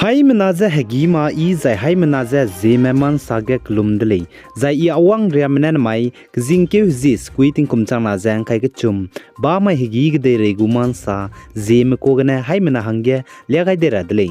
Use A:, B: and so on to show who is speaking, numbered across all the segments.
A: Hai menaza hegima I zai hai menaza Zeme man sage klumdeli zai I awang riamnen mai kzingke zis kuiting kumchang na zang kai ke chum ba mai hegi gde reguman sa Zeme ko gane hai mena hangge legai de radle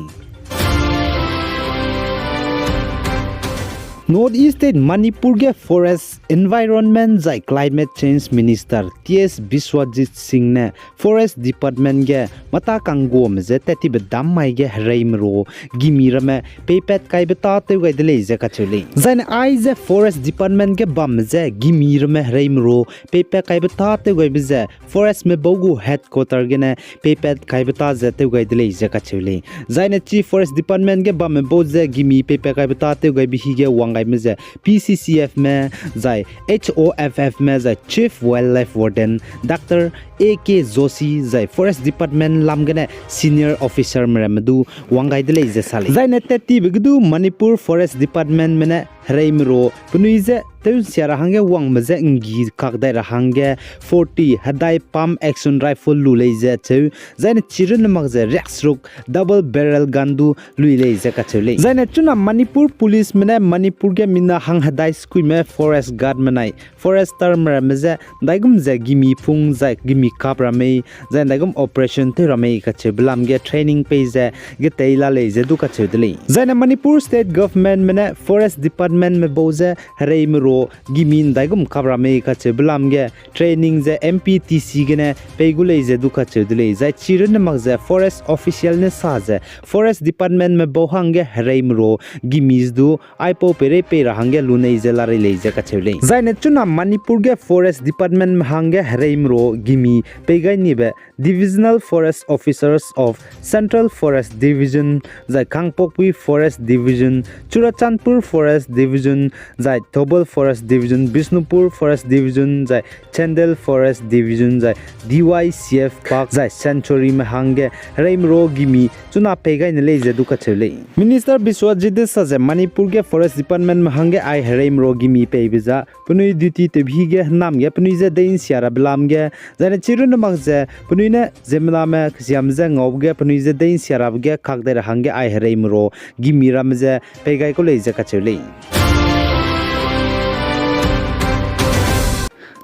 A: Northeast State Manipur के Forest Environment zai Climate Change Minister T.S. Biswajit Singh ने Forest Department के मता कंगो में जे तेती बदाम माई के हरेमरो गिमीर में पेपेट काई बताते हुए दिले जे कचले जैन आई जे Forest Department के बम जे गिमीर में हरेमरो पेपेट काई बताते हुए जे Forest में बोगु हेडक्वार्टर के ने पेपेट काई बता जाते हुए दिले जे कचले जैन Chief Forest Department के बम में बोजे गिमी पेपेट काई बताते हुए भी के वांग में जाए PCCF में जाए HOFF में जाए Chief Wildlife Warden Dr. A.K. Joshi जाए Forest Department लामगने Senior Officer में मधु वांगाई दिले जे साले जाए नेतेती बिगदू Manipur Forest Department में ने हरेमरो पुनुइजे तेउन सियारहांगे वांग मजे इंगी कागदाय रहांगे 40 हदाय palm action rifle लुलेजे चौ जाने चिरन मगजे रेक्सरुक डबल बैरल गंदू लुलेजे कचले जाने चुना मणिपुर पुलिस में मणिपुर के मिना हंग हदाय स्कूल में फॉरेस्ट गार्ड मनाई फॉरेस्टर मजे दाइगुम जे गिमी फुंग जाय गिमी कापरामे जाने दाइगुम ऑपरेशन थे रमे कचे बलामगे ट्रेनिंग पे जे गे तेला लेजे दु कचे दले जाने मणिपुर स्टेट गवर्नमेंट में फॉरेस्ट डिपार्टमेंट में बोजे हरेमरो गिमीन दाइगुम काबरामे कचे बलामगे ट्रेनिंग जे MPTC गने पेगुले जे दुखा चदले जाय चिरन मगजे फॉरेस्ट ऑफिशियल ने साजे फॉरेस्ट डिपार्टमेंट में बोहांगे हरेमरो गिमीज दु आइपो पेरे पे रहंगे लुने जे लारे ले जे कचेले जाय ने चुना मणिपुर के फॉरेस्ट डिपार्टमेंट में हांगे हरेमरो गिमी पेगाय निबे divisional forest officers of central forest division जाय Kangpokpi forest division Churachandpur forest division जाय Thoubal forest division Bishnupur forest division जाय चंदेल फॉरेस्ट डिवीजन जाय DYCF पार्क जाय सेंचुरी में हांगे हरेमरो गिमी चुना पेगाय ने ले जे दुका चले मिनिस्टर बिस्वजित सजे मणिपुर के फॉरेस्ट डिपार्टमेंट में हांगे आई हरेमरो गिमी पेबिजा पुनुई ड्यूटी ते भीगे नाम गे पुनुई जे देइन सियारा बलामगे जाने चिरुन मगजे पुनुई ने जेमना में खसियाम जे ngobge पुनुई जे देइन सियारा बगे खागदे हांगे आई हरेमरो गिमी रामजे पेगाय को ले जे कचले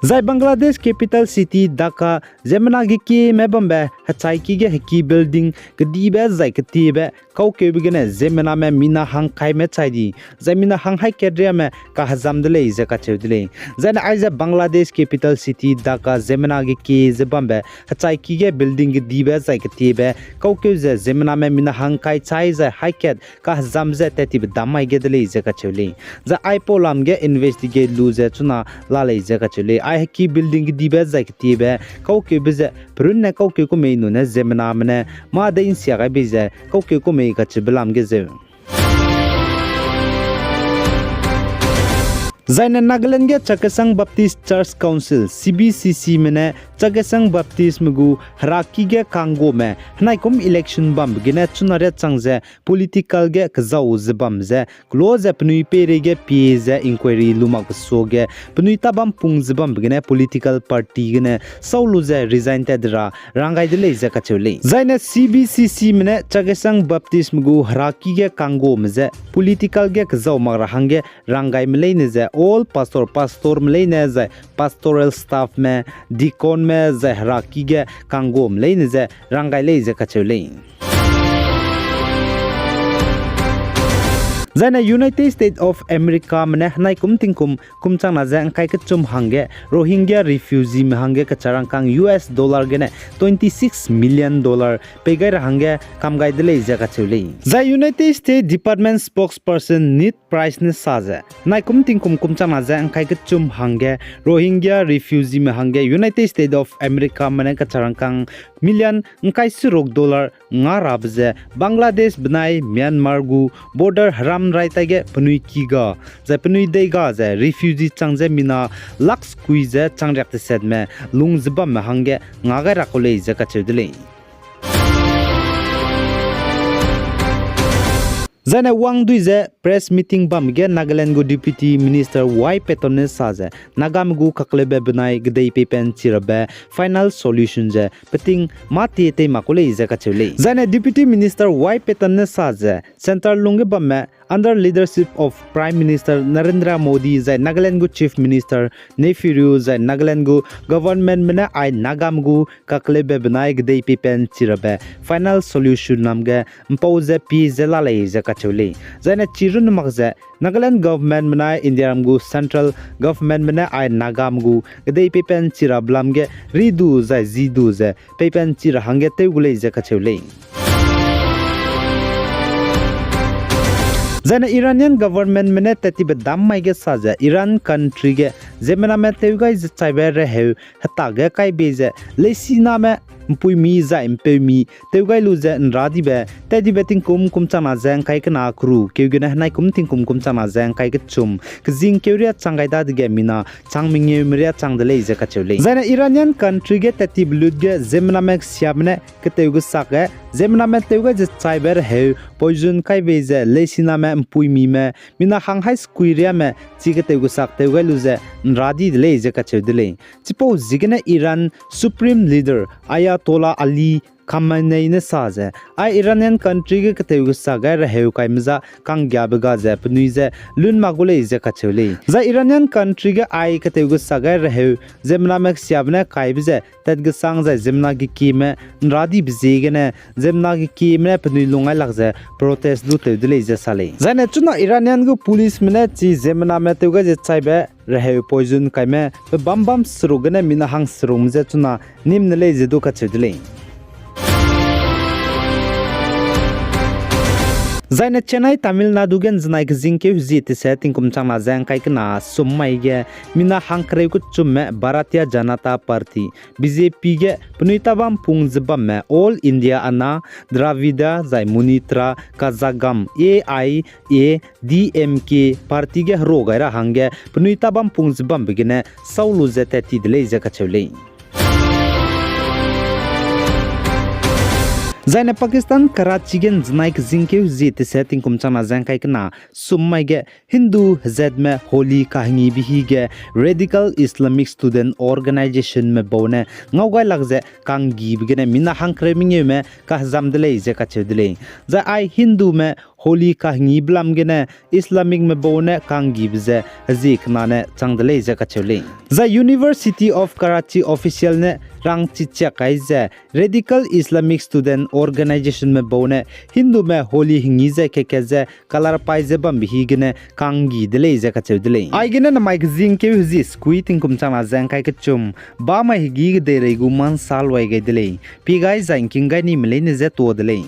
A: जाय बांग्लादेश कैपिटल सिटी ढाका जेमना गिकी मेबम्बे हचाइकी गे हकी बिल्डिंग गदीबे जाय कतीबे कौके बिगने जेमना में मीना हां खाइ में चाइदी जाय मीना हां हाइ केड्रिया में का हजाम दले जे काचेदले जाय आइजे बांग्लादेश कैपिटल सिटी ढाका जेमना गिकी जेबम्बे हचाइकी गे बिल्डिंग गदीबे जाय कतीबे कौके जे जेमना में मीना हां खाइ चाइ जाय हाइकेट का हजाम जे तेतिब दामाइ गे दले जे काचेले जा आइपोलाम गे इन्वेस्टिगेट लु जे चुना लाले जे काचेले आई की बिल्डिंग दिबे जायकतीबे कौके बिजे प्रुन कौके को मेनु ने जेमना मने मा दे इंसिया बिजे कौके को मे कच बलाम गे जे जायने नागालैंड के चकेसंग बप्टिस्ट चर्च काउंसिल CBCC में चकेसंग बप्टिस्ट मगु हराकी के कांगो में हनाइकुम इलेक्शन बम गिने चुनारे चंगजे पॉलिटिकल के खजाउ जबम जे क्लोज अपनुई पेरे के पीजे इंक्वायरी लुमाक सोगे पनुई तबम पुंग जबम गिने पॉलिटिकल पार्टी गिने सौलु जे रिजाइन तेदरा रंगाइ दिले जे कचले जायने CBCC में चकेसंग बप्टिस्ट मगु हराकी के कांगो में जे पॉलिटिकल के खजाउ मगरा हंगे रंगाइ मिले ने जे all pastor mleine zai pastoral staff में deacon में zai haraki ge kango mleine zai rangai le je kachule जाने यूनाइटेड स्टेट ऑफ अमेरिका में हनाई कुमतिंकुम कुमचांग ना जे kai kachum hange Rohingya refugee में hange कचारंग कांग US डॉलर गेने $26 million पेगाय hange कामगाय दिले जे कचुले जा United State department spokesperson Ned Price ने साजे नाइ कुमतिंकुम कुमचांग ना जे kai kachum hange Rohingya refugee में hange United State of America में कचारंग कांग मिलियन $21 nga rabje बांग्लादेश बनाई म्यांमार गु बॉर्डर हराम राइतागे पनुई कीगा जे पनुई देगा जे रिफ्यूजी चंगजे मिना लक्स कुइजे चंगरक्ते सेट में लुंगजबा में हंगे ngaga rakole J कचेदले Zane wang duize press meeting bam ge Nagaland go deputy minister Y Patton ne saze Naga mgu kaklebe benai gdei pepen chirabe final solution je peting mati te makule ize kachule. Zane deputy minister Y Patton ne saze central lunge bamme under leadership of Prime Minister Narendra Modi zai Nagaland go Chief Minister Nefiru zai Nagaland go government mena ai Nagam go kaklebe benai gdei pepen chirabe final solution namge mpauze pi zelale ze kachule zaina chirun magze Nagaland government mena India go central government mena ai Nagam go gdei pepen chirablamge ridu zai zidu ze pepen chira hange teugule ze kachule. Zana Iranian government mene tati bedam mai ge saja Iran country ge zemena me teugai je chaiber he hata ge kai beze lesina me mpui mi za mpe mi teugai lu je nradi be tadi beting kum chana jang kai kana kru keugena nai kum ting kum chana jang kai ge chum kjing keuria changai da ge mina changming meria changdele je ka chule zana Iranian country ge tati blut ge zemena me siamne ke teugu sake zemena me teugai je chaiber he poison kai beze lesina me mpui mi me mina hanghai skuiria me chige teugu sak teugai lu je nradi dele je ka chudele chipo zigena Iran supreme leader Ayatollah Ali Khamenei ne saze ai Iranian country ge kateu saga raheu kai mza kang gyabaga je pnuize lun magule je kachule za Iranian country ge ai kateu saga raheu zemna mek siabne kai bje tadge sang za zemna gi kime nradi bje ge ne zemna gi kime pnui lungai lagje protest du te dile je sale za ne chuna Iranian go police mene chi zemna me teuga je chaibe raheu poison kai me bam srugane mina hang srum je chuna nimne le je do kachudile Zaina Chennai Tamil Nadu gen znai gzingke huzite se tingkum changna jang kai kana summai ge mina hangkrei ku chumme Bharatiya Janata Party BJP ge punita bam pungjbam me All India Ana Dravida zai Munitra Kazagam AIADMK party ge rogaira hange punita bam pungjbam begine saulu zete tidle je kachule Zaina Pakistan Karachi gen znaik zinke zite setting kum chana jangkai kana summai ge Hindu Zeme Holi kahingi bihi ge Radical Islamic Student Organization me bone ngaugai lagje kangi bigene mina hangkre minge me ka zamdele je ka chedele za ai Hindu me Holi kahingi blam gene Islamic me bone kangi bje zik nane changdele je ka chele za University of Karachi official ne rang chicha kai je Radical Islamic Student Organization me bone Hindu me Holi hingi je ke je color pai je bam bihi gene kangi dele je ka chedele ai gene na mic zing ke zi squeating kum chama jang kai ke chum ba ma higi de re gu man sal wai ge dele pi gai jang king gai ni mele ne je to dele